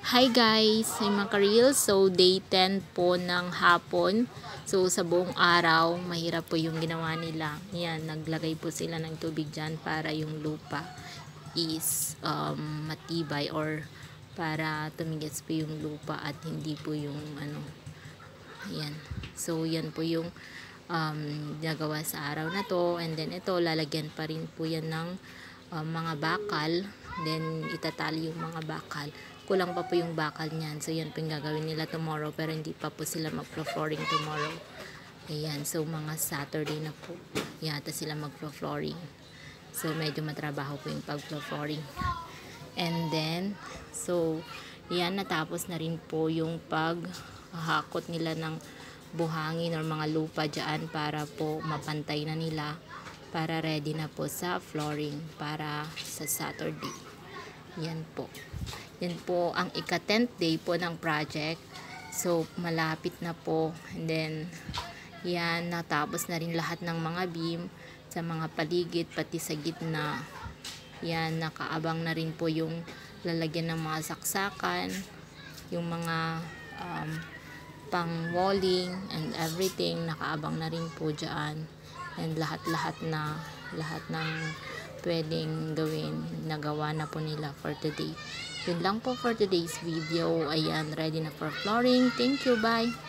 Hi guys! Hi mga ka-reels. So day 10 po ng hapon. So sa buong araw, mahirap po yung ginawa nila. Yan, naglagay po sila ng tubig dyan para yung lupa is matibay or para tumigis po yung lupa at hindi po yung yan. So yan po yung nagawa sa araw na to, and then ito lalagyan pa rin po yan ng mga bakal, then itatali yung mga bakal. Kulang pa po yung bakal niyan, so yan po yung gagawin nila tomorrow, pero hindi pa po sila mag-flooring tomorrow. Ayan, so mga Saturday na po yata sila mag-flooring, so medyo matrabaho po yung pag-flooring. And then so yan, natapos na rin po yung paghakot nila ng buhangin or mga lupa dyan para po mapantay na nila, para ready na po sa flooring para sa Saturday. Yan po. Yan po ang ika-10th day po ng project. So malapit na po. And then yan, natapos na rin lahat ng mga beam sa mga paligid pati sa gitna. Yan, nakaabang na rin po yung lalagyan ng mga saksakan, yung mga pang walling and everything, nakaabang na rin po dyan. And lahat ng pwedeng gawin, nagawa na po nila for today. Yun lang po for today's video. Ayan, ready na for flooring. Thank you, bye!